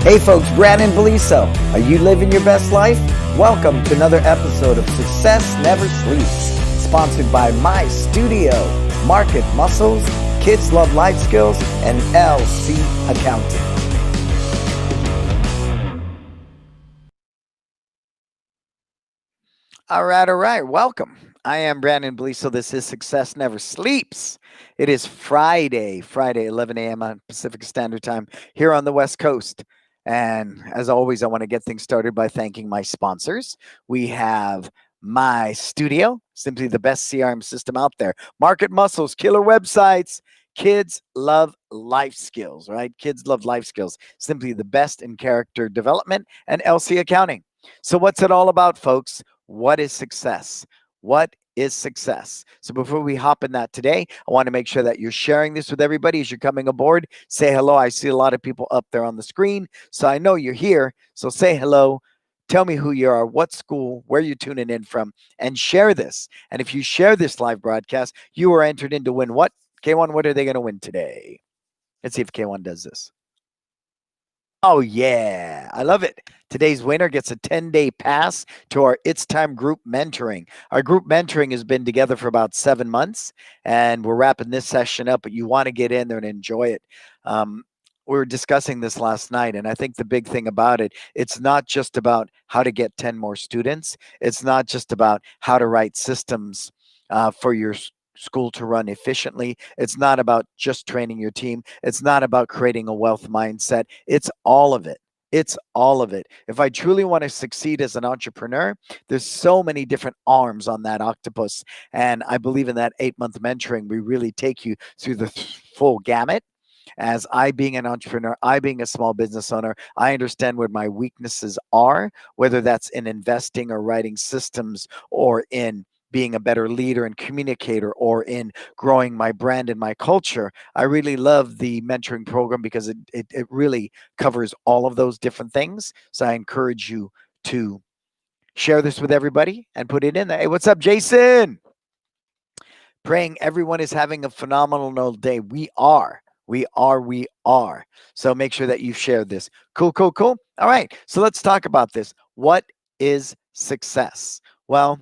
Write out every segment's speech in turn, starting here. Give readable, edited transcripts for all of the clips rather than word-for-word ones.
Hey folks, Brannon Beliso. Are you living your best life? Welcome to another episode of Success Never Sleeps, sponsored by My Studio, Market Muscles, Kids Love Life Skills, and LC Accounting. All right. Welcome. I am Brannon Beliso. This is Success Never Sleeps. It is Friday, 11 a.m. on Pacific Standard Time here on the West Coast. And as always, I want to get things started by thanking my sponsors. We have My Studio, simply the best CRM system out there. Market Muscles, killer websites. Kids Love Life Skills, right? Kids Love Life Skills, simply the best in character development, and LC Accounting. So what's it all about, folks? What is success? What is success? So before we hop in that today, I want to make sure that you're sharing this with everybody as you're coming aboard. Say hello. I see a lot of people up there on the screen, so I know you're here. So say hello. Tell me who you are, what school, where you're tuning in from, and share this. And if you share this live broadcast, you are entered in to win what? K1, what are they going to win today? Let's see if K1 does this. Oh, yeah. I love it. Today's winner gets a 10-day pass to our It's Time group mentoring. Our group mentoring has been together for about 7 months, and we're wrapping this session up, but you want to get in there and enjoy it. We were discussing this last night, and I think the big thing about it, it's not just about how to get 10 more students. It's not just about how to write systems for your school to run efficiently. It's not about just training your team. It's not about creating a wealth mindset. It's all of it. It's all of it. If I truly want to succeed as an entrepreneur, there's so many different arms on that octopus. And I believe in that 8-month mentoring, we really take you through the full gamut. As I being an entrepreneur, I being a small business owner, I understand where my weaknesses are, whether that's in investing or writing systems or in being a better leader and communicator or in growing my brand and my culture. I really love the mentoring program because it really covers all of those different things. So I encourage you to share this with everybody and put it in there. Hey, what's up, Jason? Praying everyone is having a phenomenal day. We are. So make sure that you share this. Cool. All right. So let's talk about this. What is success? Well,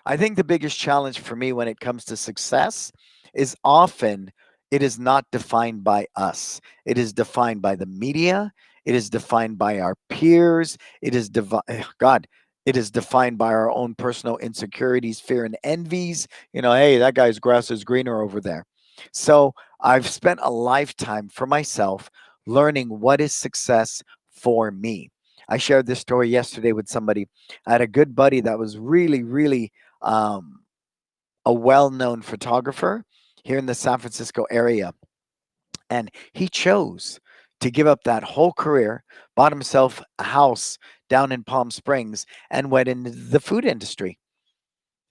I think the biggest challenge for me when it comes to success is often it is not defined by us. It is defined by the media. It is defined by our peers. It is it is defined by our own personal insecurities, fear, and envies. Hey, that guy's grass is greener over there. So I've spent a lifetime for myself learning what is success for me. I shared this story yesterday with somebody. I had a good buddy that was really a well-known photographer here in the San Francisco area. And he chose to give up that whole career, bought himself a house down in Palm Springs, and went into the food industry.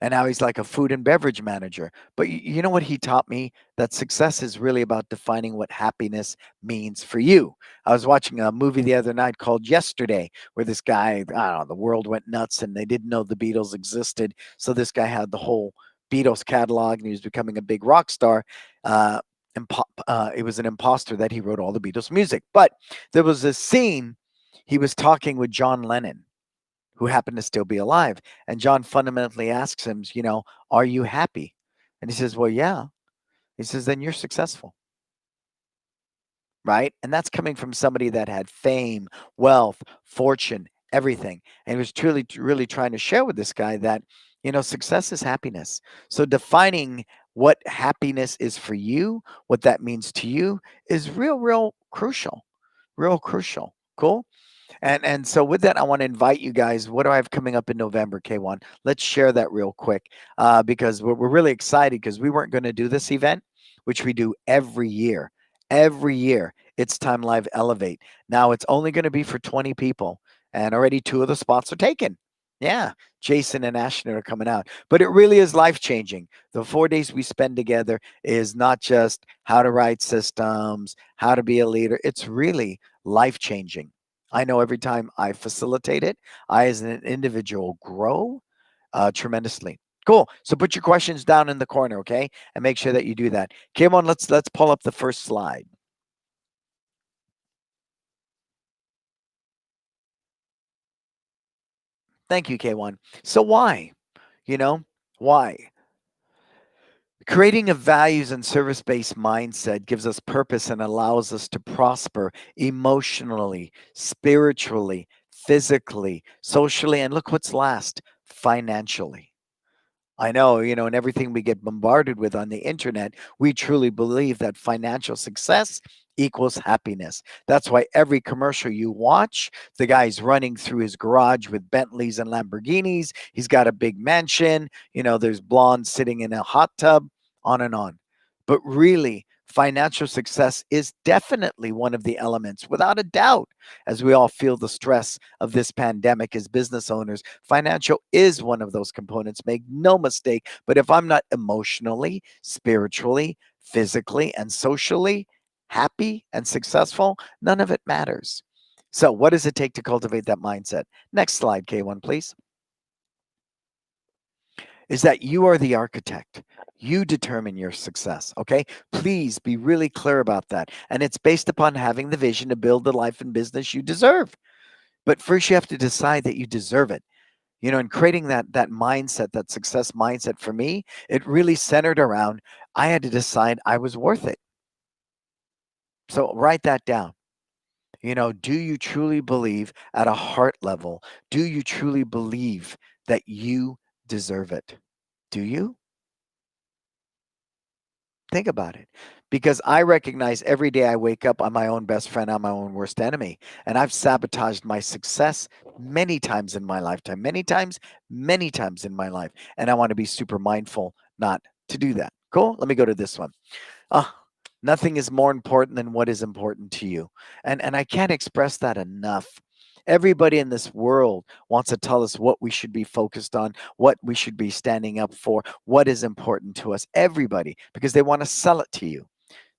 And now he's like a food and beverage manager. But you know what he taught me? That success is really about defining what happiness means for you. I was watching a movie the other night called Yesterday, where this guy, I don't know, the world went nuts and they didn't know the Beatles existed. So this guy had the whole Beatles catalog and he was becoming a big rock star. It was an imposter that he wrote all the Beatles music. But there was a scene, he was talking with John Lennon, who happened to still be alive. And John fundamentally asks him, are you happy? And he says, well, yeah. He says, then you're successful. Right? And that's coming from somebody that had fame, wealth, fortune, everything. And he was truly, really trying to share with this guy that, success is happiness. So defining what happiness is for you, what that means to you is real crucial. Real crucial. Cool? And so with that, I want to invite you guys. What do I have coming up in November, K1? Let's share that real quick because we're really excited because we weren't going to do this event, which we do every year. Every year, It's Time Live Elevate. Now, it's only going to be for 20 people, and already 2 of the spots are taken. Yeah, Jason and Ashton are coming out. But it really is life-changing. The 4 days we spend together is not just how to write systems, how to be a leader. It's really life-changing. I know every time I facilitate it, I as an individual grow tremendously. Cool. So put your questions down in the corner, okay? And make sure that you do that. Come on, let's pull up the first slide. Thank you, K1. So why? You know, why? Creating a values and service based mindset gives us purpose and allows us to prosper emotionally, spiritually, physically, socially, and look what's last, financially. I know, and everything we get bombarded with on the internet, we truly believe that financial success equals happiness. That's why every commercial you watch, the guy's running through his garage with Bentleys and Lamborghinis. He's got a big mansion. There's blondes sitting in a hot tub, on and on. But really, financial success is definitely one of the elements, without a doubt, as we all feel the stress of this pandemic as business owners. Financial is one of those components, make no mistake. But if I'm not emotionally, spiritually, physically, and socially happy and successful, none of it matters. So, what does it take to cultivate that mindset? Next slide, K1, please. Is that you are the architect. You determine your success, okay? Please be really clear about that. And it's based upon having the vision to build the life and business you deserve. But first, you have to decide that you deserve it. And creating that mindset, that success mindset for me, it really centered around I had to decide I was worth it. So write that down. Do you truly believe at a heart level? Do you truly believe that you deserve it? Do you? Think about it. Because I recognize every day I wake up, I'm my own best friend, I'm my own worst enemy. And I've sabotaged my success many times in my lifetime, many times in my life. And I want to be super mindful not to do that. Cool? Let me go to this one. Ah, nothing is more important than what is important to you. And I can't express that enough. Everybody in this world wants to tell us what we should be focused on, what we should be standing up for, what is important to us. Everybody, because they want to sell it to you.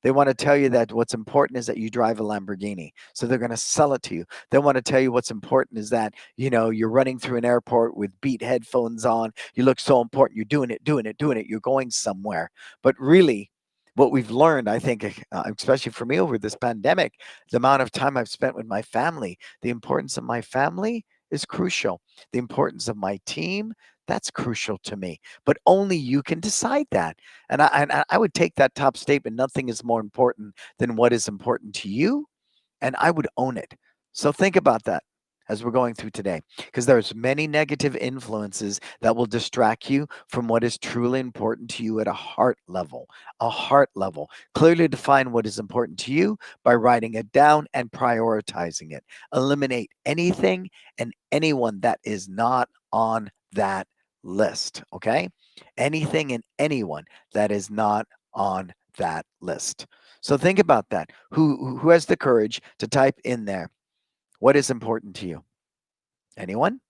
They want to tell you that what's important is that you drive a Lamborghini. So they're going to sell it to you. They want to tell you what's important is that, you're running through an airport with beat headphones on. You look so important. You're doing it, doing it, doing it. You're going somewhere. But really, what we've learned, I think, especially for me over this pandemic, the amount of time I've spent with my family, the importance of my family is crucial. The importance of my team, that's crucial to me. But only you can decide that. And I would take that top statement, nothing is more important than what is important to you, and I would own it. So think about that as we're going through today, because there's many negative influences that will distract you from what is truly important to you at a heart level. A heart level. Clearly define what is important to you by writing it down and prioritizing it. Eliminate anything and anyone that is not on that list, okay? Anything and anyone that is not on that list. So think about that. Who has the courage to type in there what is important to you? Anyone?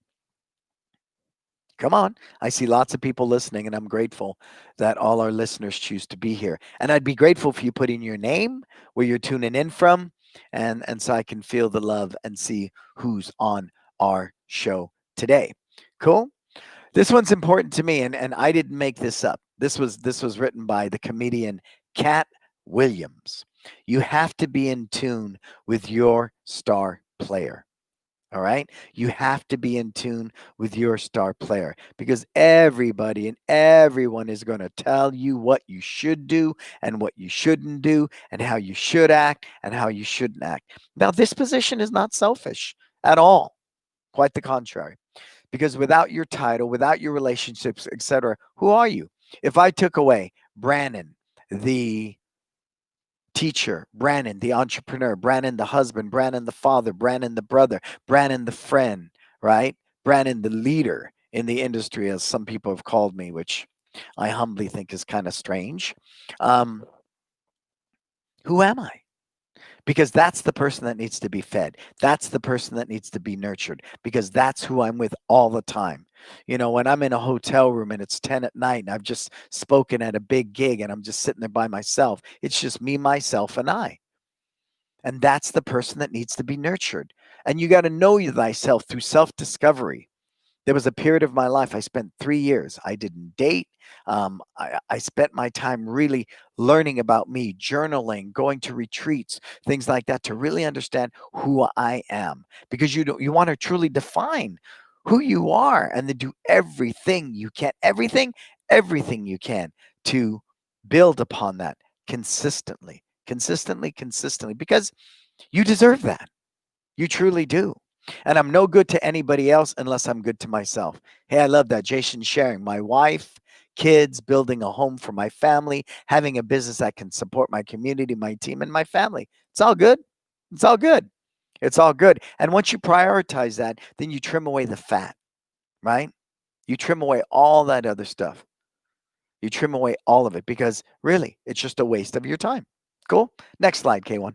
Come on. I see lots of people listening, and I'm grateful that all our listeners choose to be here. And I'd be grateful if you put in your name, where you're tuning in from, and so I can feel the love and see who's on our show today. Cool? This one's important to me, and I didn't make this up. This was written by the comedian Cat Williams. You have to be in tune with your star player. All right. You have to be in tune with your star player, because everybody and everyone is going to tell you what you should do and what you shouldn't do and how you should act and how you shouldn't act. Now, this position is not selfish at all. Quite the contrary, because without your title, without your relationships, etc., who are you? If I took away Brannon, the teacher, Brannon, the entrepreneur, Brannon, the husband, Brannon, the father, Brannon, the brother, Brannon, the friend, right? Brannon, the leader in the industry, as some people have called me, which I humbly think is kind of strange. Um, who am I? Because that's the person that needs to be fed. That's the person that needs to be nurtured, because that's who I'm with all the time. When I'm in a hotel room and it's 10 at night and I've just spoken at a big gig and I'm just sitting there by myself, it's just me, myself, and I. And that's the person that needs to be nurtured. And you got to know thyself through self discovery. There was a period of my life I spent 3 years. I didn't date. I spent my time really learning about me, journaling, going to retreats, things like that, to really understand who I am. Because you want to truly define who you are and then do everything you can, everything you can to build upon that consistently, consistently, because you deserve that. You truly do. And I'm no good to anybody else unless I'm good to myself. Hey, I love that. Jason sharing my wife, kids, building a home for my family, having a business that can support my community, my team, and my family. It's all good. It's all good. It's all good. And once you prioritize that, then you trim away the fat, right? You trim away all that other stuff. You trim away all of it because really, it's just a waste of your time. Cool. Next slide, K1.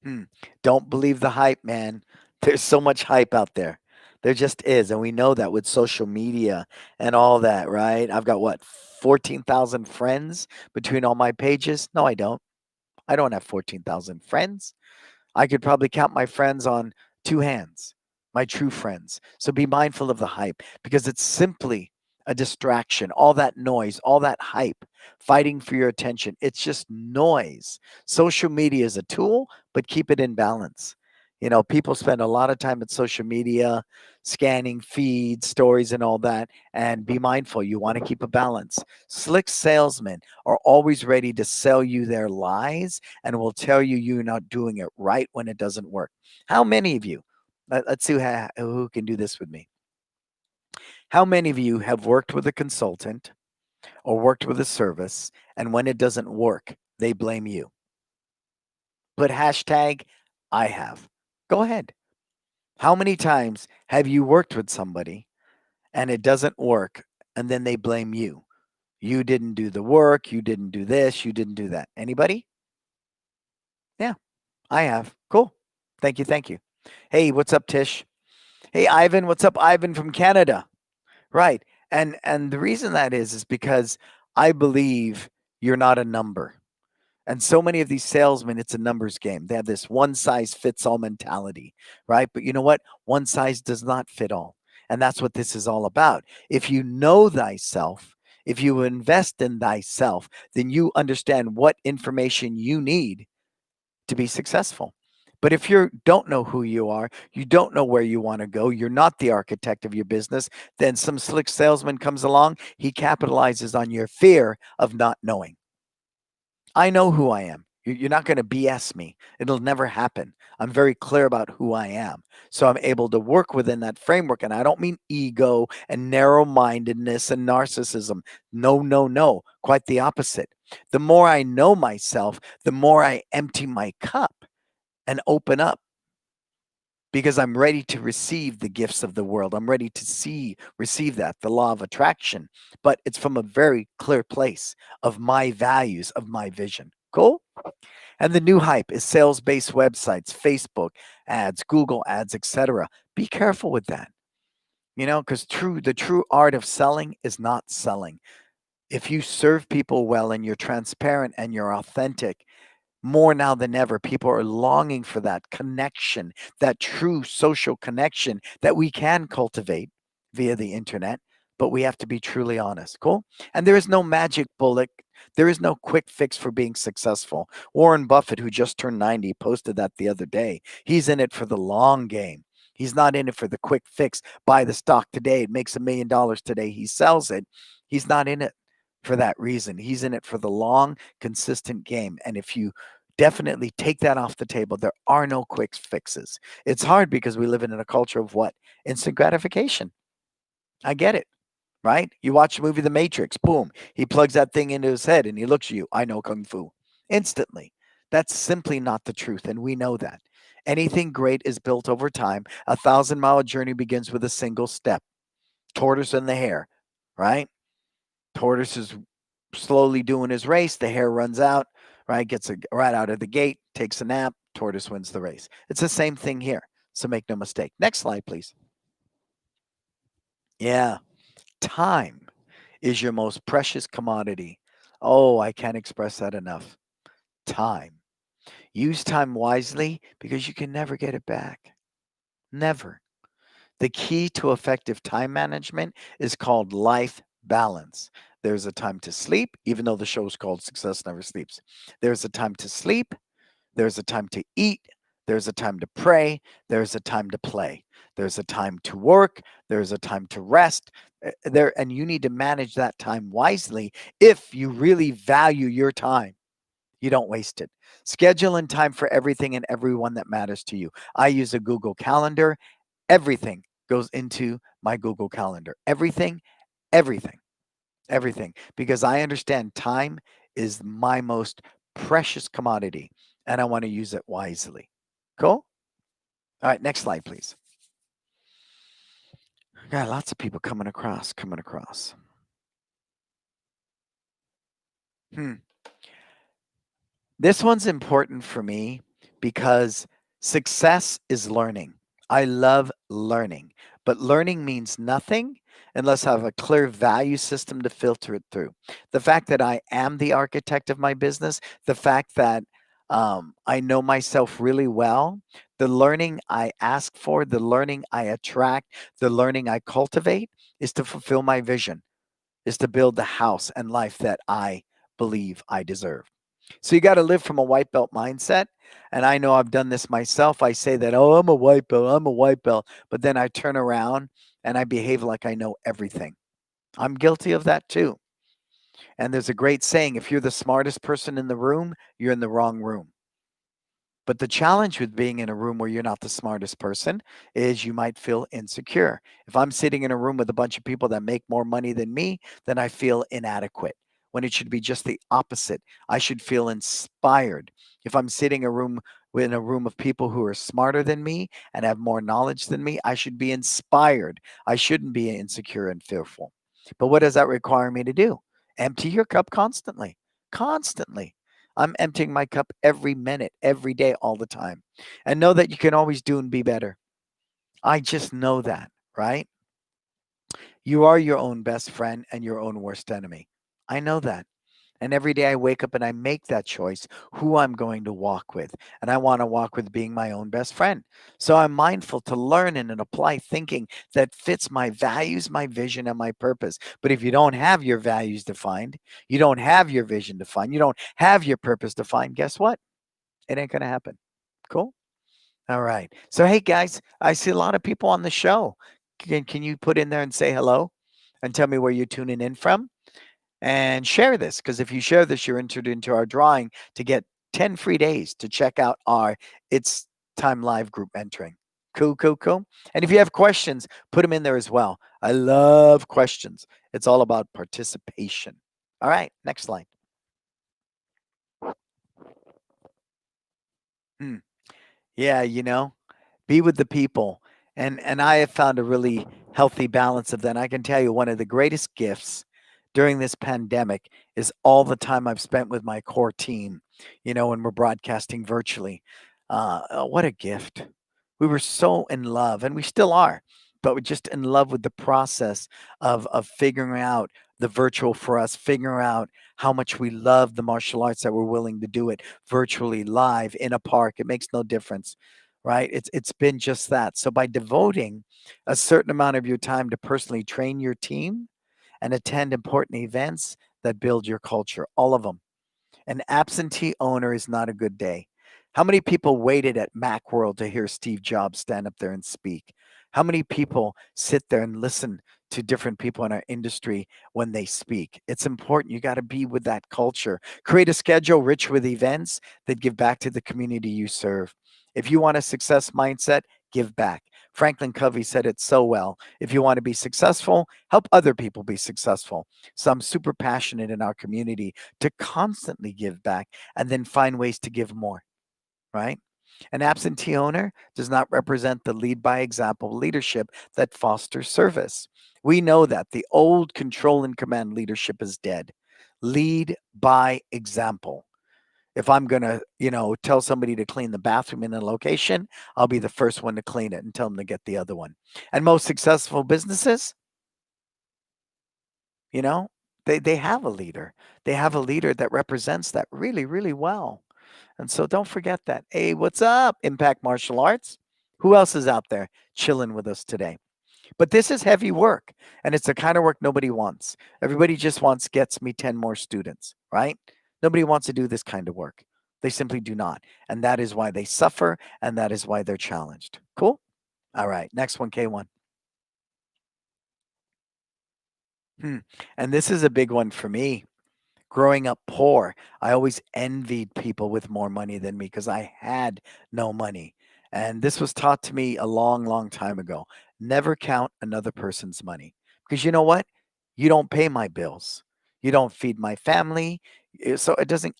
Hmm. Don't believe the hype, man. There's so much hype out there. There just is. And we know that with social media and all that, right? I've got what, 14,000 friends between all my pages? No, I don't. I don't have 14,000 friends. I could probably count my friends on two hands, my true friends. So be mindful of the hype because it's simply a distraction. All that noise, all that hype, fighting for your attention, it's just noise. Social media is a tool, but keep it in balance. You know, people spend a lot of time at social media, scanning feeds, stories, and all that. And be mindful, you want to keep a balance. Slick salesmen are always ready to sell you their lies and will tell you you're not doing it right when it doesn't work. How many of you, let's see who can do this with me. How many of you have worked with a consultant or worked with a service, and when it doesn't work, they blame you? Put hashtag I have. Go ahead. How many times have you worked with somebody and it doesn't work, and then they blame you? You didn't do the work, you didn't do this, you didn't do that. Anybody? Yeah, I have. Cool. Thank you. Thank you. Hey, what's up, Tish? Hey, Ivan, what's up, Ivan from Canada? Right. And the reason that is because I believe you're not a number. And so many of these salesmen, it's a numbers game. They have this one size fits all mentality, right? But you know what? One size does not fit all. And that's what this is all about. If you know thyself, if you invest in thyself, then you understand what information you need to be successful. But if you don't know who you are, you don't know where you want to go, you're not the architect of your business, then some slick salesman comes along, he capitalizes on your fear of not knowing. I know who I am. You're not going to BS me. It'll never happen. I'm very clear about who I am. So I'm able to work within that framework. And I don't mean ego and narrow mindedness and narcissism. No, no, no. Quite the opposite. The more I know myself, the more I empty my cup and open up because I'm ready to receive the gifts of the world. I'm ready to receive that, the law of attraction. But it's from a very clear place of my values, of my vision. Cool? And the new hype is sales-based websites, Facebook ads, Google ads, etc. Be careful with that. You know, because the true art of selling is not selling. If you serve people well and you're transparent and you're authentic, more now than ever, people are longing for that connection, that true social connection that we can cultivate via the internet, but we have to be truly honest. Cool? And there is no magic bullet. There is no quick fix for being successful. Warren Buffett, who just turned 90, posted that the other day. He's in it for the long game. He's not in it for the quick fix. Buy the stock today. It makes $1 million today. He sells it. He's not in it for that reason. He's in it for the long, consistent game. And if you definitely take that off the table, there are no quick fixes. It's hard because we live in a culture of what? Instant gratification. I get it, right? You watch the movie The Matrix, boom, he plugs that thing into his head and he looks at you. I know Kung Fu instantly. That's simply not the truth. And we know that. Anything great is built over time. 1,000-mile journey begins with a single step. Tortoise and the hare, right? Tortoise is slowly doing his race. The hare runs out, right? Gets a right out of the gate, takes a nap. Tortoise wins the race. It's the same thing here. So make no mistake. Next slide, please. Yeah. Time is your most precious commodity. Oh, I can't express that enough. Time. Use time wisely because you can never get it back. Never. The key to effective time management is called life balance. There's a time to sleep, even though the show is called Success Never Sleeps. There's a time to sleep. There's a time to eat. There's a time to pray. There's a time to play. There's a time to work. There's a time to rest. And you need to manage that time wisely if you really value your time. You don't waste it. Schedule in time for everything and everyone that matters to you. I use a Google Calendar. Everything goes into my Google Calendar. Everything, everything, everything. Because I understand time is my most precious commodity and I want to use it wisely. Cool? All right, next slide, please. Got lots of people coming across. This one's important for me because success is learning. I love learning, but learning means nothing unless I have a clear value system to filter it through. The fact that I am the architect of my business, the fact that I know myself really well, the learning I ask for, the learning I attract, the learning I cultivate is to fulfill my vision, is to build the house and life that I believe I deserve. So you got to live from a white belt mindset. And I know I've done this myself. I say that, oh, I'm a white belt, I'm a white belt. But then I turn around and I behave like I know everything. I'm guilty of that too. And there's a great saying, if you're the smartest person in the room, you're in the wrong room. But the challenge with being in a room where you're not the smartest person is you might feel insecure. If I'm sitting in a room with a bunch of people that make more money than me, then I feel inadequate. When it should be just the opposite. I should feel inspired. If I'm sitting in a room of people who are smarter than me and have more knowledge than me, I should be inspired. I shouldn't be insecure and fearful. But what does that require me to do? Empty your cup constantly. Constantly. I'm emptying my cup every minute, every day, all the time. And know that you can always do and be better. I just know that, right? You are your own best friend and your own worst enemy. I know that. And every day I wake up and I make that choice who I'm going to walk with. And I want to walk with being my own best friend. So I'm mindful to learn and apply thinking that fits my values, my vision, and my purpose. But if you don't have your values defined, you don't have your vision defined, you don't have your purpose defined, guess what? It ain't going to happen. Cool? All right. So, hey, guys, I see a lot of people on the show. Can you put in there and say hello and tell me where you're tuning in from? And share this, because if you share this, you're entered into our drawing to get 10 free days to check out our It's Time Live group mentoring. Cool, cool, cool. And if you have questions, put them in there as well. I love questions. It's all about participation. All right, next slide. Hmm. Yeah, be with the people. And I have found a really healthy balance of that. And I can tell you one of the greatest gifts during this pandemic is all the time I've spent with my core team, when we're broadcasting virtually. What a gift. We were so in love, and we still are, but we're just in love with the process of figuring out the virtual for us, figuring out how much we love the martial arts that we're willing to do it virtually live in a park. It makes no difference, right? It's been just that. So by devoting a certain amount of your time to personally train your team and attend important events that build your culture, all of them. An absentee owner is not a good day. How many people waited at Macworld to hear Steve Jobs stand up there and speak? How many people sit there and listen to different people in our industry when they speak? It's important. You got to be with that culture. Create a schedule rich with events that give back to the community you serve. If you want a success mindset, give back. Franklin Covey said it so well. If you want to be successful, help other people be successful. So I'm super passionate in our community to constantly give back and then find ways to give more, right? An absentee owner does not represent the lead by example leadership that fosters service. We know that the old control and command leadership is dead. Lead by example. If I'm going to, tell somebody to clean the bathroom in a location, I'll be the first one to clean it and tell them to get the other one. And most successful businesses, you know, they have a leader. They have a leader that represents that really, really well. And so don't forget that. Hey, what's up, Impact Martial Arts? Who else is out there chilling with us today? But this is heavy work, and it's the kind of work nobody wants. Everybody just wants gets me 10 more students, right? Nobody wants to do this kind of work. They simply do not. And that is why they suffer, and that is why they're challenged. Cool? All right. Next one, K1. Hmm. And this is a big one for me. Growing up poor, I always envied people with more money than me because I had no money. And this was taught to me a long, long time ago. Never count another person's money. Because you know what? You don't pay my bills. You don't feed my family. So it doesn't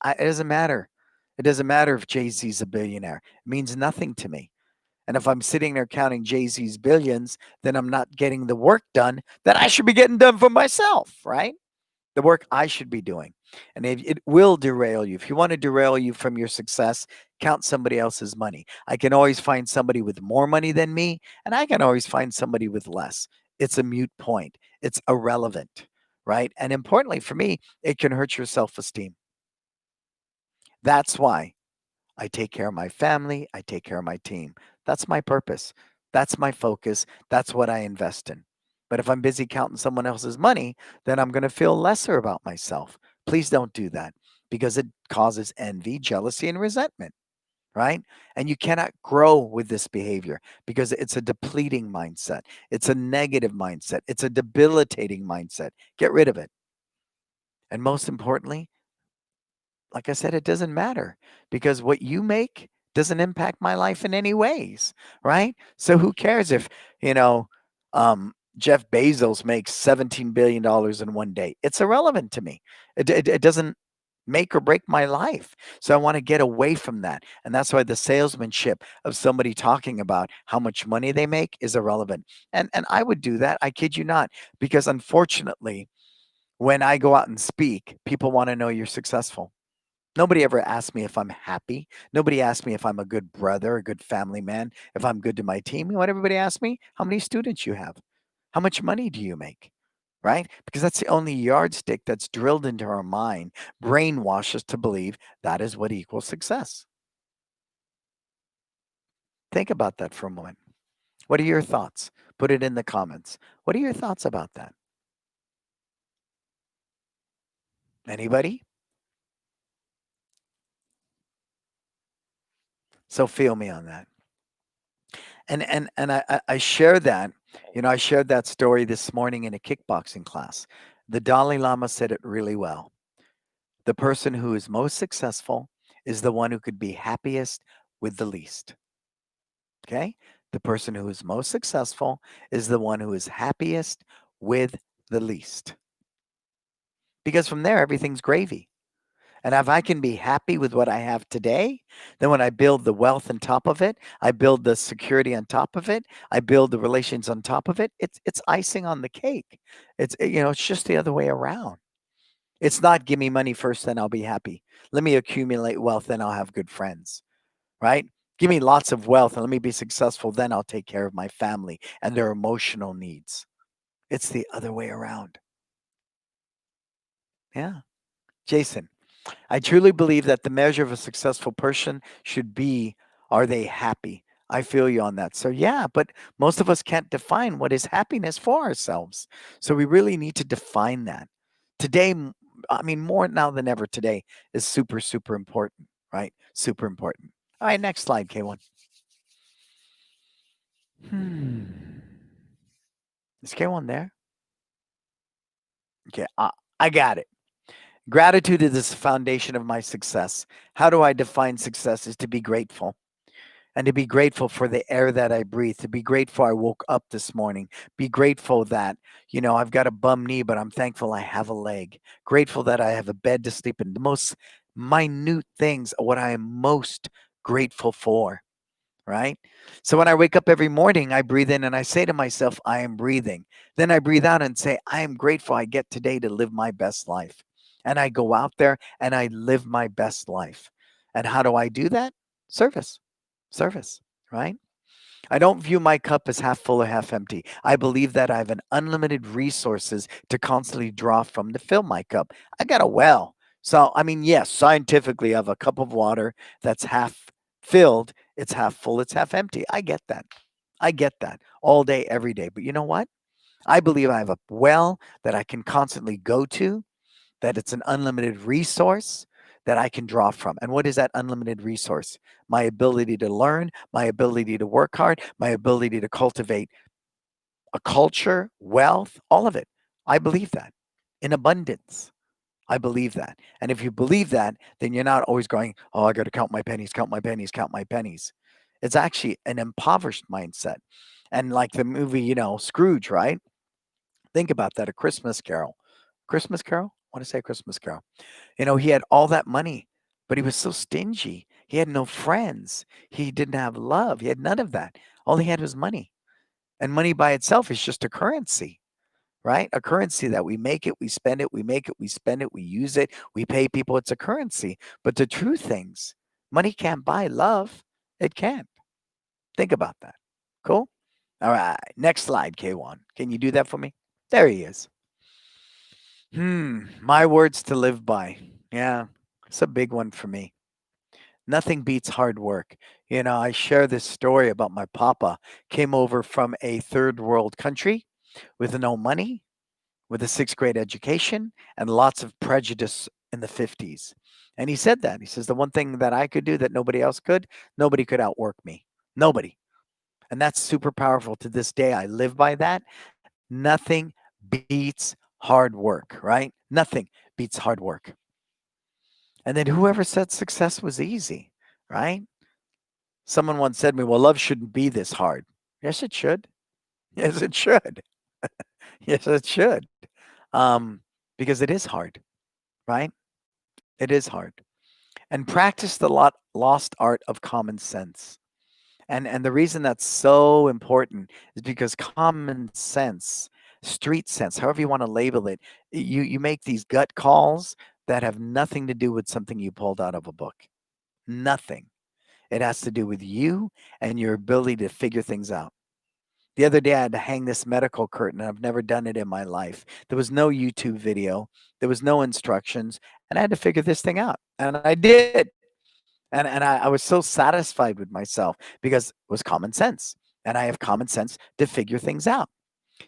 matter. It doesn't matter if Jay-Z's a billionaire. It means nothing to me. And if I'm sitting there counting Jay-Z's billions, then I'm not getting the work done that I should be getting done for myself, right? The work I should be doing. And it will derail you. If you want to derail you from your success, count somebody else's money. I can always find somebody with more money than me, and I can always find somebody with less. It's a mute point, it's irrelevant, right? And importantly for me, it can hurt your self esteem. That's why I take care of my family, I take care of my team. That's my purpose. That's my focus. That's what I invest in. But if I'm busy counting someone else's money, then I'm going to feel lesser about myself. Please don't do that because it causes envy, jealousy, and resentment, right? And you cannot grow with this behavior because it's a depleting mindset. It's a negative mindset. It's a debilitating mindset. Get rid of it. And most importantly, like I said, it doesn't matter because what you make doesn't impact my life in any ways, right? So who cares if, you know, Jeff Bezos makes $17 billion in one day? It's irrelevant to me. It doesn't make or break my life. So I want to get away from that. And that's why the salesmanship of somebody talking about how much money they make is irrelevant. And I would do that. I kid you not, because unfortunately, when I go out and speak, people want to know you're successful. Nobody ever asked me if I'm happy. Nobody asked me if I'm a good brother, a good family man, if I'm good to my team. You know what everybody asks me? How many students you have? How much money do you make? Right? Because that's the only yardstick that's drilled into our mind, brainwash us to believe that is what equals success. Think about that for a moment. What are your thoughts? Put it in the comments. What are your thoughts about that? Anybody? So feel me on that. And I share that, I shared that story this morning in a kickboxing class. The Dalai Lama said it really well. The person who is most successful is the one who could be happiest with the least. Okay? The person who is most successful is the one who is happiest with the least. Because from there, everything's gravy. And if I can be happy with what I have today, then when I build the wealth on top of it, I build the security on top of it, I build the relations on top of it, it's icing on the cake. It's just the other way around. It's not give me money first, then I'll be happy. Let me accumulate wealth, then I'll have good friends, right? Give me lots of wealth and let me be successful, then I'll take care of my family and their emotional needs. It's the other way around. Yeah. Jason. I truly believe that the measure of a successful person should be, are they happy? I feel you on that. So, yeah, but most of us can't define what is happiness for ourselves. So, we really need to define that. Today, I mean, more now than ever today is super, super important, right? Super important. All right, next slide, K1. Hmm. Is K1 there? Okay, I got it. Gratitude is the foundation of my success. How do I define success? Is to be grateful. And to be grateful for the air that I breathe, to be grateful I woke up this morning, be grateful that, I've got a bum knee, but I'm thankful I have a leg, grateful that I have a bed to sleep in. The most minute things are what I am most grateful for, right? So when I wake up every morning, I breathe in and I say to myself, I am breathing. Then I breathe out and say, I am grateful I get today to live my best life. And I go out there and I live my best life. And how do I do that? Service. Service, right? I don't view my cup as half full or half empty. I believe that I have an unlimited resources to constantly draw from to fill my cup. I got a well. So, I mean, yes, scientifically, I have a cup of water that's half filled, it's half full, it's half empty. I get that. I get that all day, every day. But you know what? I believe I have a well that I can constantly go to, that it's an unlimited resource, that I can draw from. And what is that unlimited resource? My ability to learn, my ability to work hard, my ability to cultivate a culture, wealth, all of it. I believe that in abundance. I believe that. And if you believe that, then you're not always going, oh, I got to count my pennies, count my pennies, count my pennies. It's actually an impoverished mindset. And like the movie, Scrooge, right? Think about that, A Christmas Carol. Christmas Carol? I want to say Christmas Carol. He had all that money, but he was so stingy. He had no friends. He didn't have love. He had none of that. All he had was money. And money by itself is just a currency, right? A currency that we make it, we spend it, we make it, we spend it, we use it, we pay people. It's a currency. But the true things, money can't buy love. It can't. Think about that. Cool? All right. Next slide, K1. Can you do that for me? There he is. My words to live by. Yeah, it's a big one for me. Nothing beats hard work. I share this story about my papa. Came over from a third world country with no money, with a sixth grade education, and lots of prejudice in the 50s. And he said that. He says, the one thing that I could do that nobody could outwork me. Nobody. And that's super powerful to this day. I live by that. Nothing beats hard work, right? Nothing beats hard work. And then whoever said success was easy, right? Someone once said to me, well, love shouldn't be this hard. Yes, it should. Yes, it should. Yes, it should. Because it is hard, right? It is hard. And practice the lost art of common sense. And the reason that's so important is because common sense, street sense, however you want to label it, you make these gut calls that have nothing to do with something you pulled out of a book. Nothing. It has to do with you and your ability to figure things out. The other day, I had to hang this medical curtain. I've never done it in my life. There was no YouTube video. There was no instructions. And I had to figure this thing out. And I did. And I was so satisfied with myself because it was common sense. And I have common sense to figure things out.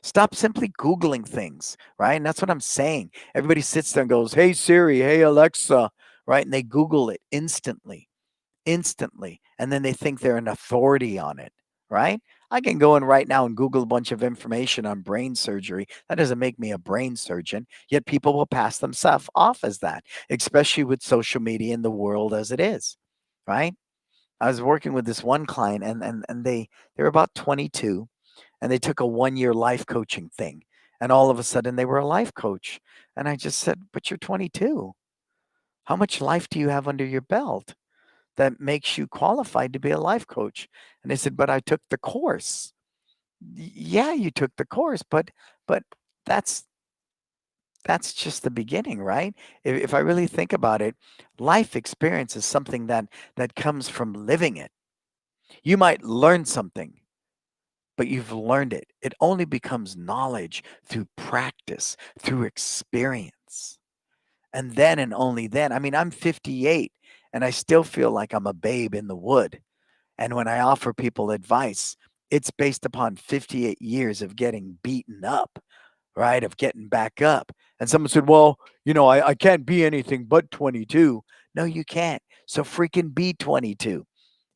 Stop simply Googling things, right? And that's what I'm saying. Everybody sits there and goes, hey, Siri, hey, Alexa, right? And they Google it instantly. And then they think they're an authority on it, right? I can go in right now and Google a bunch of information on brain surgery. That doesn't make me a brain surgeon, yet people will pass themselves off as that, especially with social media and the world as it is, right? I was working with this one client and they were about 22 and they took a 1-year life coaching thing. And all of a sudden they were a life coach. And I just said, but you're 22. How much life do you have under your belt that makes you qualified to be a life coach? And they said, but I took the course. Yeah, you took the course, but that's just the beginning, right? If I really think about it, life experience is something that comes from living it. You might learn something, but you've learned it. It only becomes knowledge through practice, through experience. And then and only then. I mean, I'm 58 and I still feel like I'm a babe in the wood. And when I offer people advice, it's based upon 58 years of getting beaten up, right? Of getting back up. And someone said, well, I can't be anything but 22. No, you can't. So freaking be 22.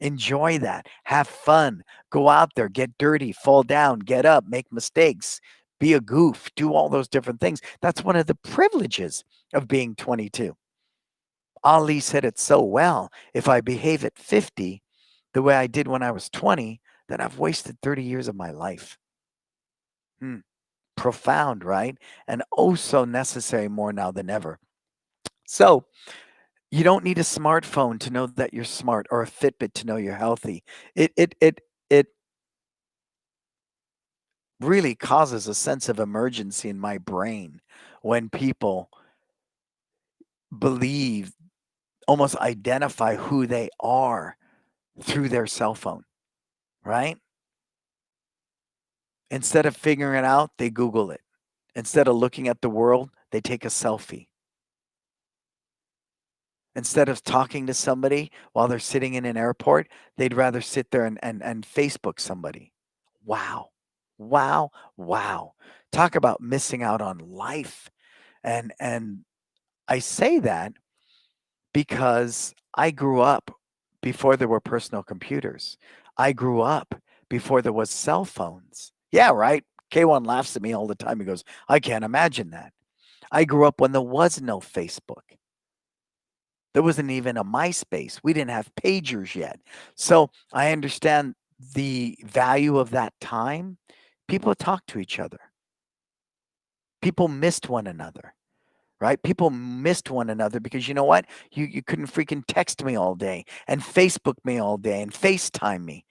Enjoy that. Have fun. Go out there, get dirty, fall down, get up, make mistakes, be a goof, do all those different things. That's one of the privileges of being 22. Ali said it so well. If I behave at 50 the way I did when I was 20, then I've wasted 30 years of my life. Profound, right? And oh so necessary more now than ever. So you don't need a smartphone to know that you're smart or a Fitbit to know you're healthy. It really causes a sense of emergency in my brain when people believe, almost identify who they are through their cell phone, right? Instead of figuring it out, they Google it. Instead of looking at the world, they take a selfie. Instead of talking to somebody while they're sitting in an airport, they'd rather sit there and Facebook somebody. Wow. Wow. Wow. Talk about missing out on life. And I say that because I grew up before there were personal computers. I grew up before there was cell phones. Yeah, right. K1 laughs at me all the time. He goes, I can't imagine that. I grew up when there was no Facebook. There wasn't even a MySpace. We didn't have pagers yet. So I understand the value of that time. People talked to each other. People missed one another, right? People missed one another because you know what? You couldn't freaking text me all day and Facebook me all day and FaceTime me.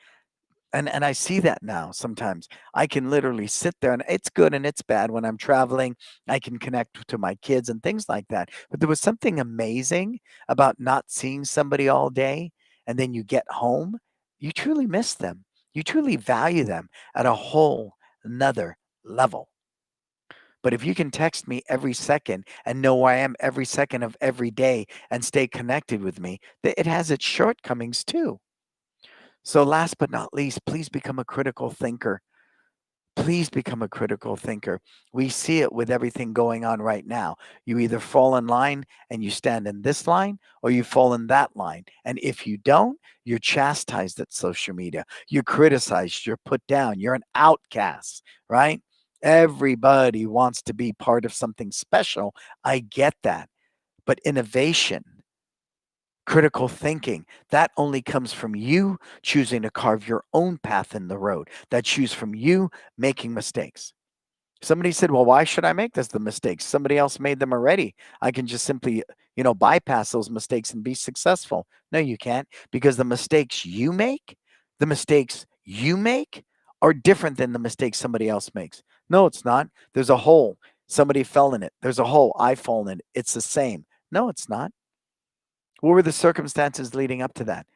And I see that now sometimes. I can literally sit there, and it's good and it's bad when I'm traveling. I can connect to my kids and things like that. But there was something amazing about not seeing somebody all day, and then you get home, you truly miss them. You truly value them at a whole another level. But if you can text me every second and know where I am every second of every day and stay connected with me, it has its shortcomings too. So, last but not least, please become a critical thinker. Please become a critical thinker. We see it with everything going on right now. You either fall in line and you stand in this line, or you fall in that line. And if you don't, you're chastised at social media. You're criticized. You're put down. You're an outcast, right? Everybody wants to be part of something special. I get that. But innovation, critical thinking, that only comes from you choosing to carve your own path in the road. That choose from you making mistakes. Somebody said, well, why should I make this the mistakes? Somebody else made them already. I can just simply, bypass those mistakes and be successful. No, you can't, because the mistakes you make are different than the mistakes somebody else makes. No, it's not. There's a hole. Somebody fell in it. There's a hole. I fall in it. It's the same. No, it's not. What were the circumstances leading up to that?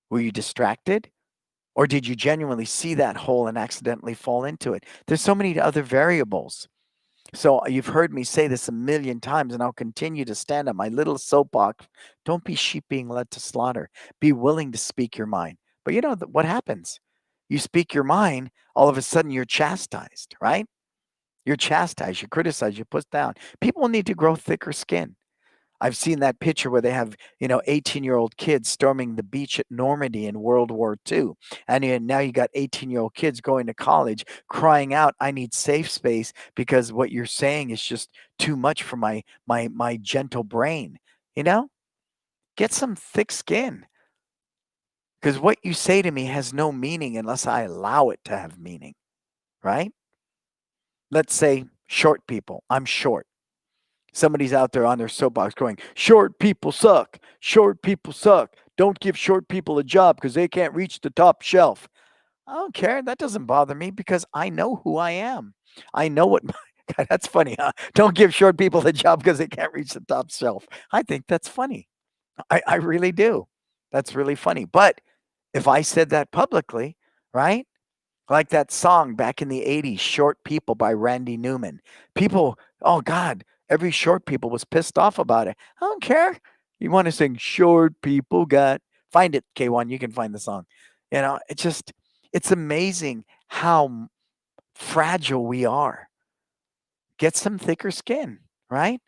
Were you distracted? Or did you genuinely see that hole and accidentally fall into it? There's so many other variables. So you've heard me say this a million times, and I'll continue to stand on my little soapbox. Don't be sheep being led to slaughter. Be willing to speak your mind. But you know what happens? You speak your mind, all of a sudden you're chastised, right? You're chastised, you're criticized, you're put down. People need to grow thicker skin. I've seen that picture where they have, 18-year-old kids storming the beach at Normandy in World War II. And now you got 18-year-old kids going to college crying out, I need safe space because what you're saying is just too much for my gentle brain. You know? Get some thick skin. Because what you say to me has no meaning unless I allow it to have meaning, right? Let's say short people. I'm short. Somebody's out there on their soapbox going, short people suck. Short people suck. Don't give short people a job because they can't reach the top shelf. I don't care. That doesn't bother me because I know who I am. I know what my, God, that's funny, huh? Don't give short people a job because they can't reach the top shelf. I think that's funny. I really do. That's really funny. But if I said that publicly, right? Like that song back in the 80s, Short People by Randy Newman. People, oh God, every short people was pissed off about it. I don't care. You want to sing Short People Got, find it, K1, you can find the song. It's amazing how fragile we are. Get some thicker skin, right?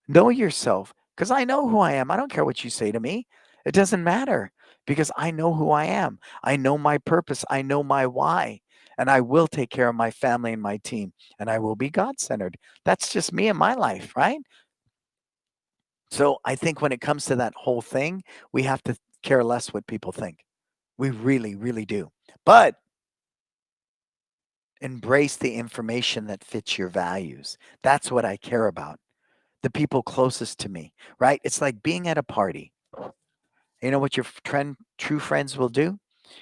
Know yourself because I know who I am. I don't care what you say to me. It doesn't matter because I know who I am. I know my purpose. I know my why. And I will take care of my family and my team. And I will be God centered. That's just me and my life, right? So I think when it comes to that whole thing, we have to care less what people think. We really, really do. But embrace the information that fits your values. That's what I care about. The people closest to me, right? It's like being at a party. You know what your true friends will do?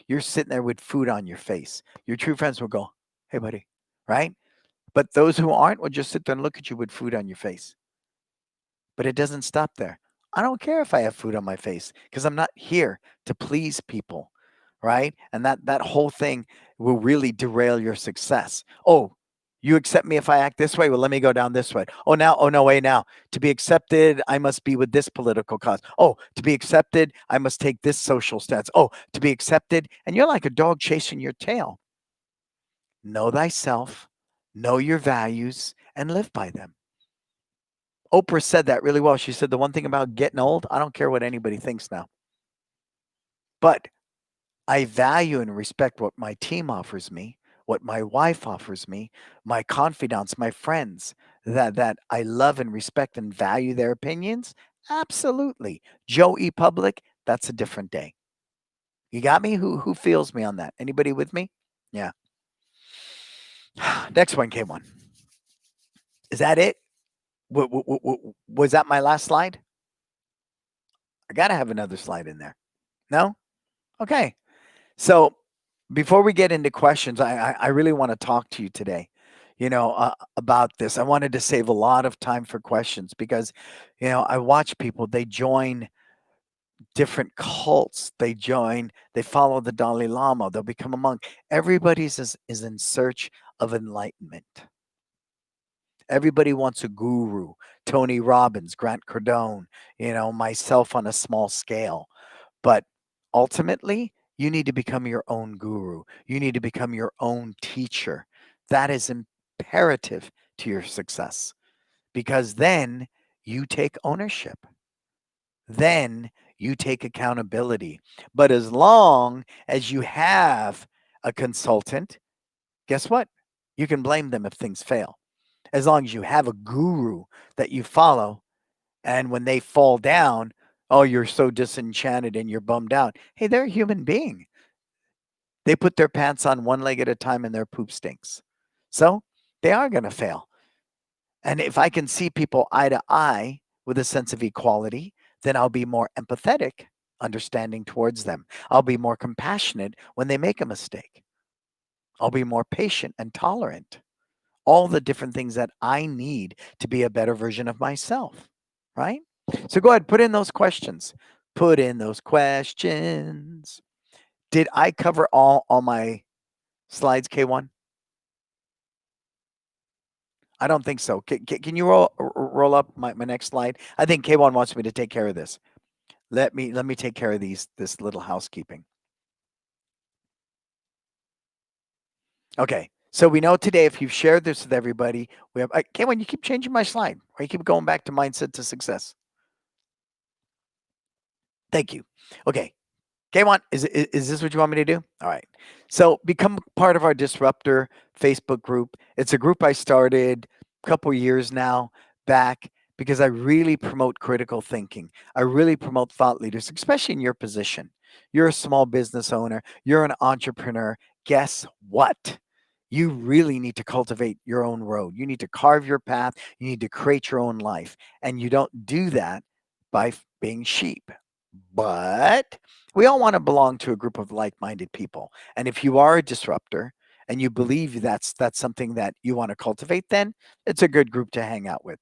You're sitting there with food on your face. Your true friends will go, hey, buddy, right? But those who aren't will just sit there and look at you with food on your face. But it doesn't stop there. I don't care if I have food on my face because I'm not here to please people, right? And that whole thing will really derail your success. Oh, you accept me if I act this way? Well, let me go down this way. Oh no, wait now. To be accepted, I must be with this political cause. Oh, to be accepted, I must take this social stance. Oh, to be accepted, and you're like a dog chasing your tail. Know thyself, know your values, and live by them. Oprah said that really well. She said the one thing about getting old, I don't care what anybody thinks now, but I value and respect what my team offers me, what my wife offers me, my confidants, my friends, that I love and respect and value their opinions. Absolutely. Joe E. Public, that's a different day. You got me? Who feels me on that? Anybody with me? Yeah. Next one, K1. Is that it? Was that my last slide? I got to have another slide in there. No? Okay. So before we get into questions, I really want to talk to you today, about this. I wanted to save a lot of time for questions because, I watch people, they join different cults. They follow the Dalai Lama, they'll become a monk. Everybody's is in search of enlightenment. Everybody wants a guru. Tony Robbins, Grant Cardone, myself on a small scale. But ultimately, you need to become your own guru. You need to become your own teacher. That is imperative to your success because then you take ownership. Then you take accountability. But as long as you have a consultant, guess what? You can blame them if things fail. As long as you have a guru that you follow, and when they fall down, oh, you're so disenchanted and you're bummed out. Hey, they're a human being. They put their pants on one leg at a time and their poop stinks. So they are going to fail. And if I can see people eye to eye with a sense of equality, then I'll be more empathetic, understanding towards them. I'll be more compassionate when they make a mistake. I'll be more patient and tolerant. All the different things that I need to be a better version of myself, right? So go ahead, put in those questions. Put in those questions. Did I cover all my slides, K1? I don't think so. Can you roll up my next slide? I think K1 wants me to take care of this. Let me take care of this little housekeeping. Okay. So we know today, if you've shared this with everybody, we have K1, you keep changing my slide, or you keep going back to mindset to success. Thank you. Okay. K1, is this what you want me to do? All right. So become part of our Disruptor Facebook group. It's a group I started a couple years now back because I really promote critical thinking. I really promote thought leaders, especially in your position. You're a small business owner. You're an entrepreneur. Guess what? You really need to cultivate your own road. You need to carve your path. You need to create your own life. And you don't do that by being sheep. But we all want to belong to a group of like-minded people. And if you are a disruptor and you believe that's something that you want to cultivate, then it's a good group to hang out with.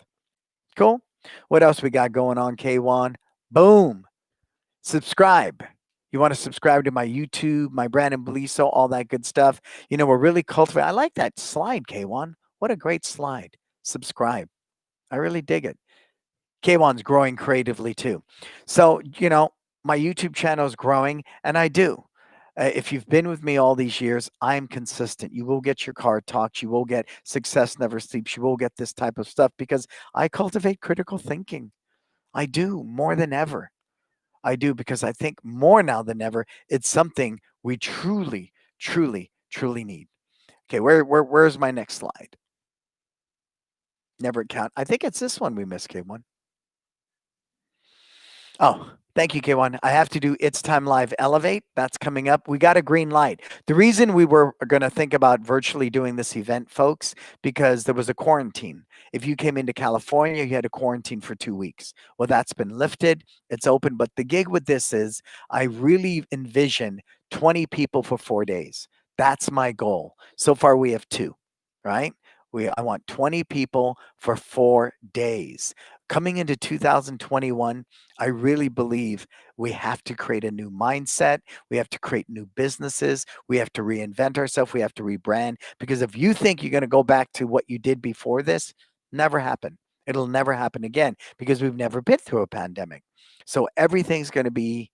Cool. What else we got going on, K1? Boom. Subscribe. You want to subscribe to my YouTube, my Brandon Beliso, all that good stuff. We're really cultivating. I like that slide, K1. What a great slide. Subscribe. I really dig it. K1's growing creatively too. So, my YouTube channel is growing, and I do. If you've been with me all these years, I'm consistent. You will get your card talks. You will get Success Never Sleeps. You will get this type of stuff because I cultivate critical thinking. I do more than ever. I do because I think more now than ever, it's something we truly, truly, truly need. Okay, where's my next slide? Never count. I think it's this one we missed, K1. Oh, thank you, K1. I have to do It's Time Live Elevate. That's coming up. We got a green light. The reason we were going to think about virtually doing this event, folks, because there was a quarantine. If you came into California, you had to quarantine for 2 weeks. Well, that's been lifted. It's open. But the gig with this is I really envision 20 people for 4 days. That's my goal. So far, we have 2, right? I want 20 people for 4 days. Coming into 2021, I really believe we have to create a new mindset. We have to create new businesses. We have to reinvent ourselves. We have to rebrand. Because if you think you're going to go back to what you did before this, never happen. It'll never happen again because we've never been through a pandemic. So everything's going to be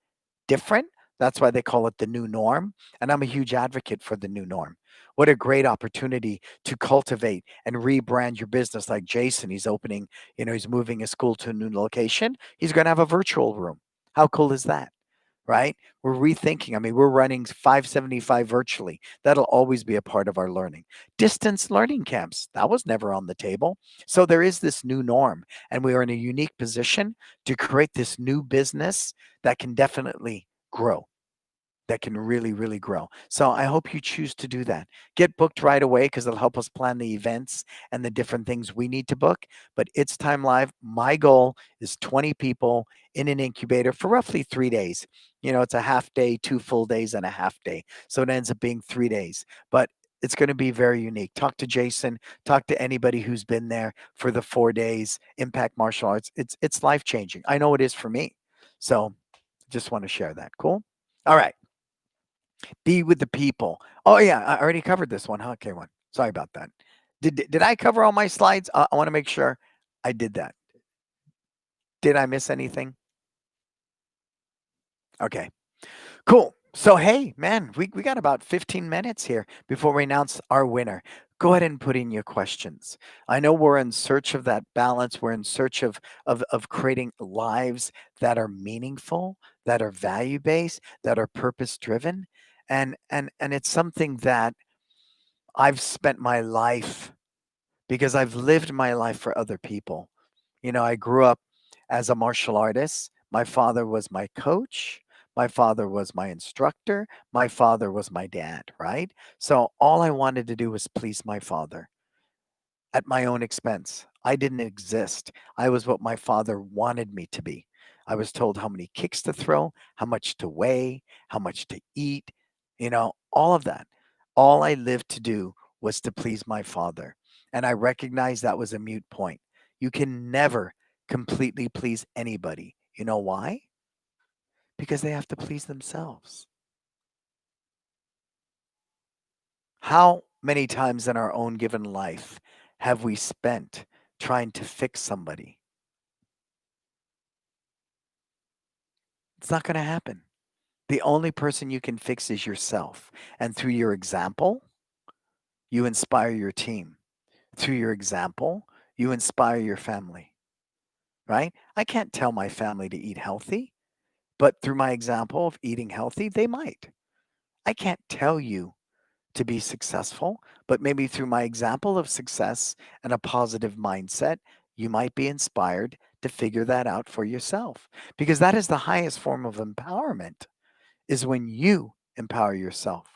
different. That's why they call it the new norm. And I'm a huge advocate for the new norm. What a great opportunity to cultivate and rebrand your business. Like Jason, he's opening, he's moving his school to a new location. He's going to have a virtual room. How cool is that? Right? We're rethinking. I mean, we're running 575 virtually. That'll always be a part of our learning. Distance learning camps, that was never on the table. So there is this new norm, and we are in a unique position to create this new business that can definitely grow, that can really, really grow. So I hope you choose to do that. Get booked right away because it'll help us plan the events and the different things we need to book. But It's Time Live. My goal is 20 people in an incubator for roughly 3 days. It's a half day, 2 full days, and a half day. So it ends up being 3 days. But it's going to be very unique. Talk to Jason, talk to anybody who's been there for the 4 days. Impact Martial Arts. It's life changing. I know it is for me. So just want to share that. Cool. All right. Be with the people. Oh yeah, I already covered this one. Huh? Okay, one. Sorry about that. Did I cover all my slides? I want to make sure I did that. Did I miss anything? Okay, cool. So hey, man, we got about 15 minutes here before we announce our winner. Go ahead and put in your questions. I know we're in search of that balance. We're in search of creating lives that are meaningful, that are value based, that are purpose driven, and it's something that I've spent my life because I've lived my life for other people. I grew up as a martial artist. My father was my coach. My father was my instructor. My father was my dad, right? So all I wanted to do was please my father at my own expense. I didn't exist. I was what my father wanted me to be. I was told how many kicks to throw, how much to weigh, how much to eat, all of that. All I lived to do was to please my father. And I recognized that was a mute point. You can never completely please anybody. You know why? Because they have to please themselves. How many times in our own given life have we spent trying to fix somebody? It's not going to happen. The only person you can fix is yourself. And through your example, you inspire your team. Through your example, you inspire your family, right? I can't tell my family to eat healthy, but through my example of eating healthy, they might. I can't tell you to be successful, but maybe through my example of success and a positive mindset, you might be inspired to figure that out for yourself because that is the highest form of empowerment is when you empower yourself,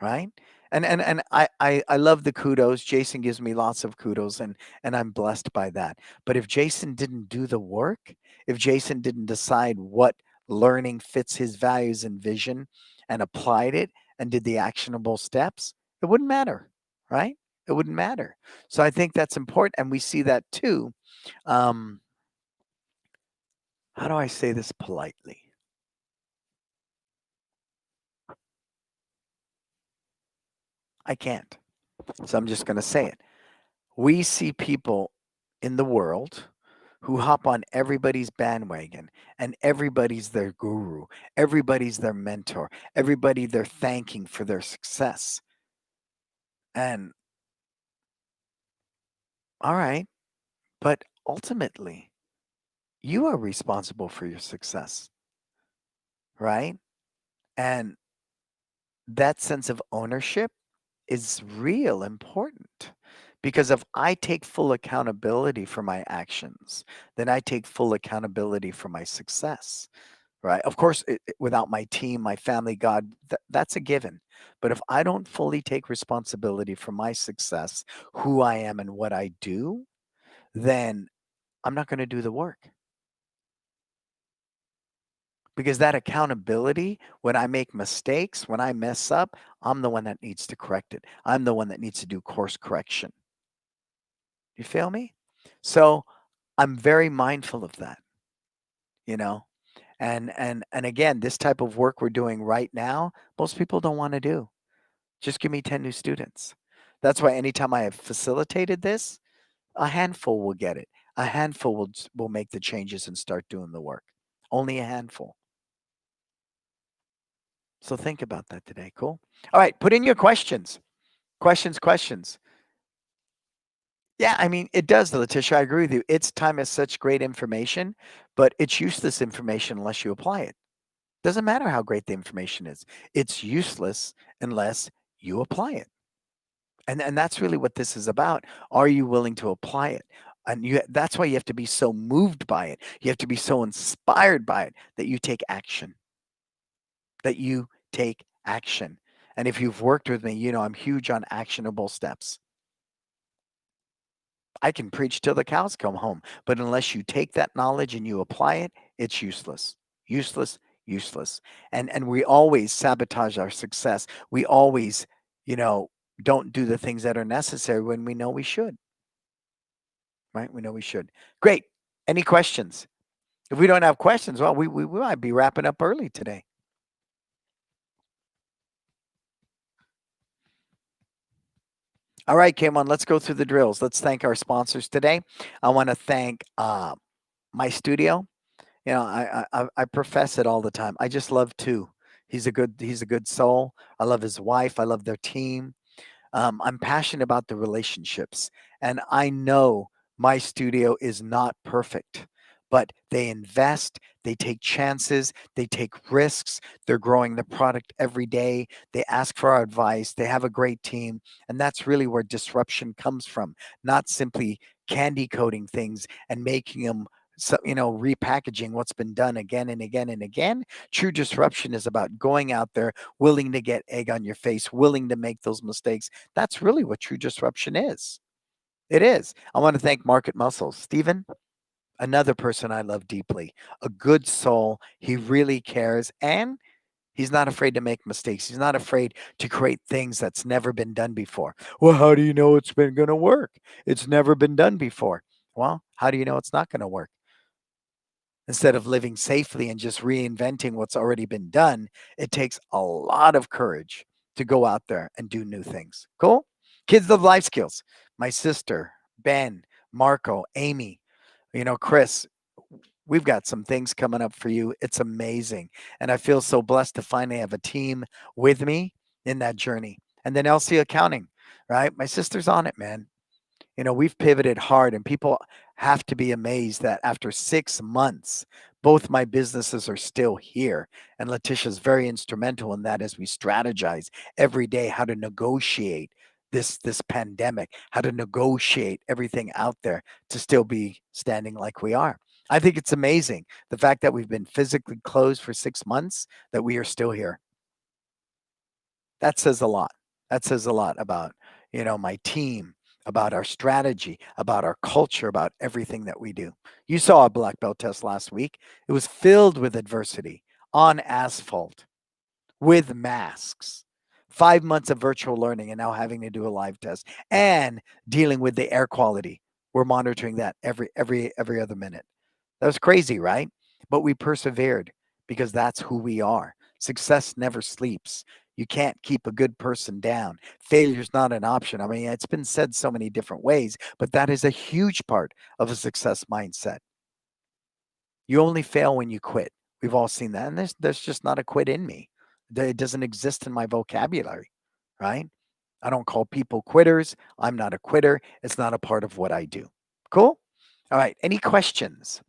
right? And I love the kudos. Jason gives me lots of kudos and I'm blessed by that. But if Jason didn't do the work, if Jason didn't decide what learning fits his values and vision and applied it and did the actionable steps, it wouldn't matter, right? It wouldn't matter. So I think that's important and we see that too. Um how do I say this politely? I can't. So I'm just going to say it. We see people in the world who hop on everybody's bandwagon and everybody's their guru, everybody's their mentor, everybody they're thanking for their success. And all right, but ultimately, you are responsible for your success, right? And that sense of ownership is real important because if I take full accountability for my actions, then I take full accountability for my success. Right. Of course, without my team, my family, God, that's a given. But if I don't fully take responsibility for my success, who I am and what I do, then I'm not going to do the work. Because that accountability, when I make mistakes, when I mess up, I'm the one that needs to correct it. I'm the one that needs to do course correction. You feel me? So I'm very mindful of that, you know? And again, this type of work we're doing right now, most people don't want to do. Just give me 10 new students. That's why anytime I have facilitated this, a handful will get it. A handful will make the changes and start doing the work. Only a handful. So think about that today. Cool. All right. Put in your questions. Questions. Yeah, I mean, it does, Letitia. I agree with you. It's time is such great information, but it's useless information unless you apply it. Doesn't matter how great the information is. It's useless unless you apply it. And that's really what this is about. Are you willing to apply it? And that's why you have to be so moved by it. You have to be so inspired by it that you take action. That you take action. And if you've worked with me, you know I'm huge on actionable steps. I can preach till the cows come home, but unless you take that knowledge and you apply it, it's useless. Useless, useless. And we always sabotage our success. We always, you know, don't do the things that are necessary when we know we should, right? We know we should. Great. Any questions? If we don't have questions, well, we might be wrapping up early today. All right, Kamon, let's go through the drills. Let's thank our sponsors today. I want to thank my studio. You know, I profess it all the time. I just love Tu. He's a good soul. I love his wife. I love their team. I'm passionate about the relationships, and I know my studio is not perfect, but they invest, they take chances, they take risks. They're growing the product every day. They ask for our advice. They have a great team, and that's really where disruption comes from. Not simply candy coating things and making them. So, repackaging what's been done again and again and again. True disruption is about going out there, willing to get egg on your face, willing to make those mistakes. That's really what true disruption is. It is. I want to thank Market Muscles. Stephen, another person I love deeply, a good soul. He really cares and he's not afraid to make mistakes. He's not afraid to create things that's never been done before. Well, how do you know it's been going to work? It's never been done before. Well, how do you know it's not going to work? Instead of living safely and just reinventing what's already been done, it takes a lot of courage to go out there and do new things. Cool? Kids of life skills. My sister, Ben, Marco, Amy, Chris, we've got some things coming up for you. It's amazing. And I feel so blessed to finally have a team with me in that journey. And then LC Accounting, right? My sister's on it, man. We've pivoted hard, and people have to be amazed that after 6 months, both my businesses are still here. And Letitia's very instrumental in that as we strategize every day how to negotiate this pandemic, how to negotiate everything out there to still be standing like we are. I think it's amazing the fact that we've been physically closed for 6 months, that we are still here. That says a lot. That says a lot about, my team, about our strategy, about our culture, about everything that we do. You saw a black belt test last week. It was filled with adversity on asphalt with masks. 5 months of virtual learning and now having to do a live test and dealing with the air quality. We're monitoring that every other minute. That was crazy, right? But we persevered because that's who we are. Success never sleeps. You can't keep a good person down. Failure's not an option. I mean, it's been said so many different ways, but that is a huge part of a success mindset. You only fail when you quit. We've all seen that. And there's just not a quit in me. It doesn't exist in my vocabulary, right? I don't call people quitters. I'm not a quitter. It's not a part of what I do. Cool? All right. Any questions?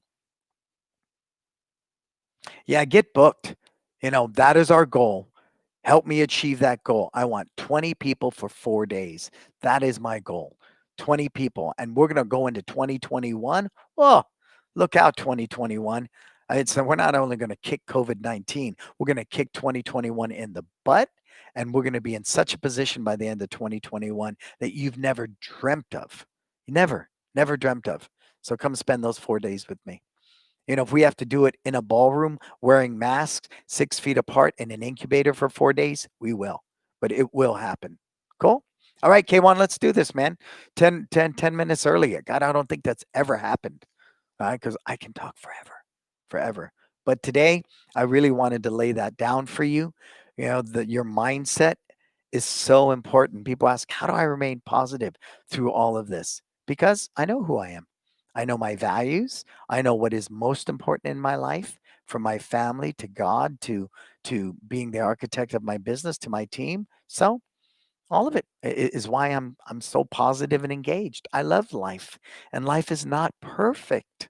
Yeah, get booked. That is our goal. Help me achieve that goal. I want 20 people for 4 days. That is my goal. 20 people. And we're going to go into 2021. Oh, look out, 2021. So we're not only going to kick COVID-19, we're going to kick 2021 in the butt. And we're going to be in such a position by the end of 2021 that you've never dreamt of. Never dreamt of. So come spend those 4 days with me. If we have to do it in a ballroom wearing masks 6 feet apart in an incubator for 4 days, we will. But it will happen. Cool? All right, K1, let's do this, man. 10 minutes earlier. God, I don't think that's ever happened. All right, because I can talk forever. But today, I really wanted to lay that down for you. Your mindset is so important. People ask, how do I remain positive through all of this? Because I know who I am. I know my values. I know what is most important in my life. from my family to God to being the architect of my business to my team. So all of it is why I'm so positive and engaged. I love life, and life is not perfect.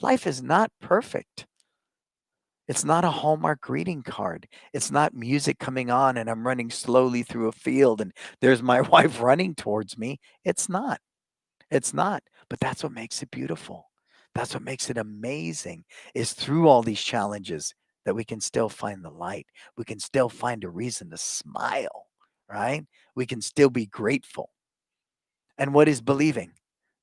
Life is not perfect. It's not a Hallmark greeting card. It's not music coming on and I'm running slowly through a field and there's my wife running towards me. It's not. It's not. But that's what makes it beautiful. That's what makes it amazing is through all these challenges that we can still find the light. We can still find a reason to smile, right? We can still be grateful. And what is believing?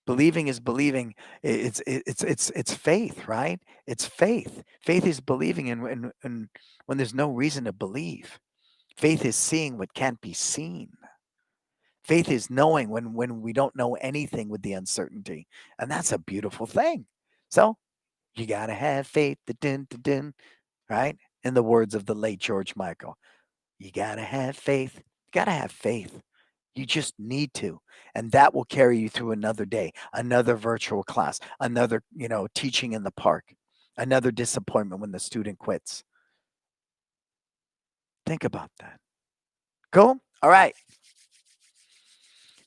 Believing is believing. It's faith, right? It's faith. Faith is believing in when there's no reason to believe. Faith is seeing what can't be seen. Faith is knowing when we don't know anything with the uncertainty, and that's a beautiful thing. So you gotta have faith, right? In the words of the late George Michael, you gotta have faith. You gotta have faith. You just need to. And that will carry you through another day, another virtual class, another, teaching in the park, another disappointment when the student quits. Think about that. Cool? All right.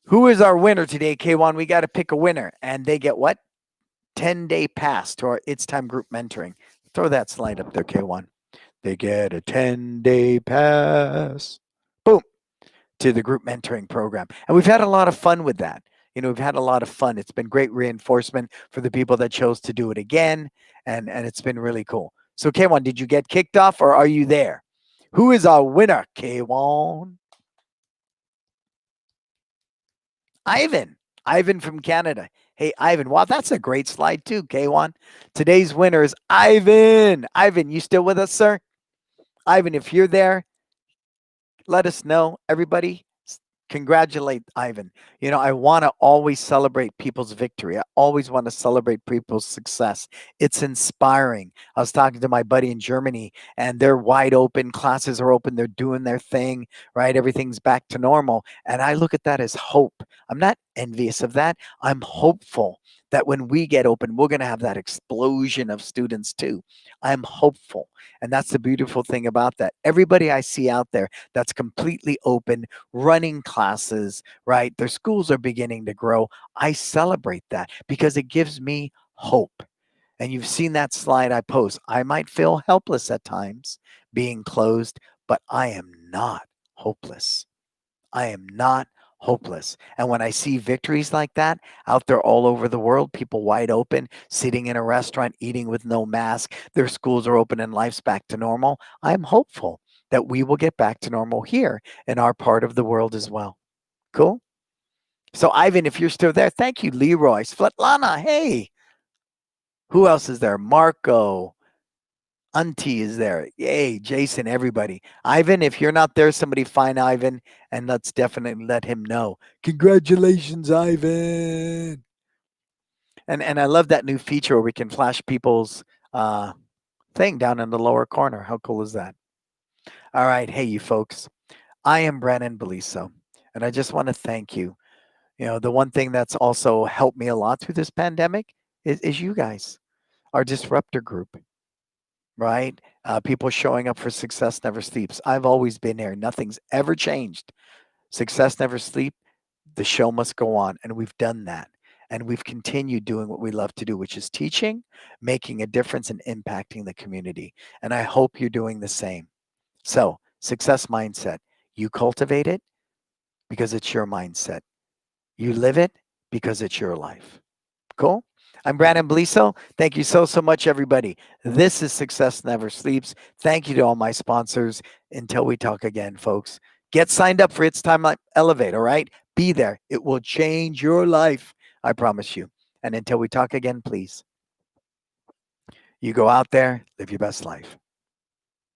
Who is our winner today, K1? We got to pick a winner. And they get what? 10-day pass to our It's Time group mentoring. Throw that slide up there, K1. They get a 10-day pass. Boom. To the group mentoring program. And we've had a lot of fun with that. We've had a lot of fun. It's been great reinforcement for the people that chose to do it again. And it's been really cool. So, K1, did you get kicked off or are you there? Who is our winner, K1? Ivan. Ivan from Canada. Hey, Ivan. Wow, that's a great slide too, K1. Today's winner is Ivan. Ivan, you still with us, sir? Ivan, if you're there, let us know. Everybody, congratulate Ivan. I want to always celebrate people's victory. I always want to celebrate people's success. It's inspiring. I was talking to my buddy in Germany and they're wide open. Classes are open. They're doing their thing, right? Everything's back to normal. And I look at that as hope. I'm not envious of that. I'm hopeful that when we get open, we're going to have that explosion of students too. I'm hopeful. And that's the beautiful thing about that. Everybody I see out there that's completely open, running classes, right? Their schools are beginning to grow. I celebrate that because it gives me hope. And you've seen that slide I post. I might feel helpless at times being closed, but I am not hopeless. I am not hopeless. And when I see victories like that out there all over the world, people wide open, sitting in a restaurant, eating with no mask, their schools are open and life's back to normal, I'm hopeful that we will get back to normal here in our part of the world as well. Cool? So, Ivan, if you're still there, thank you, Leroy. Svetlana, hey. Who else is there? Marco. Auntie is there. Yay, Jason, everybody. Ivan, if you're not there, somebody find Ivan and let's definitely let him know. Congratulations, Ivan. And I love that new feature where we can flash people's thing down in the lower corner. How cool is that? All right. Hey, you folks. I am Brannon Beliso, and I just want to thank you. The one thing that's also helped me a lot through this pandemic is you guys, our disruptor group, right? People showing up for Success Never Sleeps. I've always been here. Nothing's ever changed. Success Never Sleep. The show must go on. And we've done that. And we've continued doing what we love to do, which is teaching, making a difference, and impacting the community. And I hope you're doing the same. So, success mindset. You cultivate it because it's your mindset. You live it because it's your life. Cool? I'm Brannon Beliso. Thank you so much, everybody. This is Success Never Sleeps. Thank you to all my sponsors. Until we talk again, folks, get signed up for It's Time Elevate, all right? Be there. It will change your life. I promise you. And until we talk again, please, you go out there, live your best life.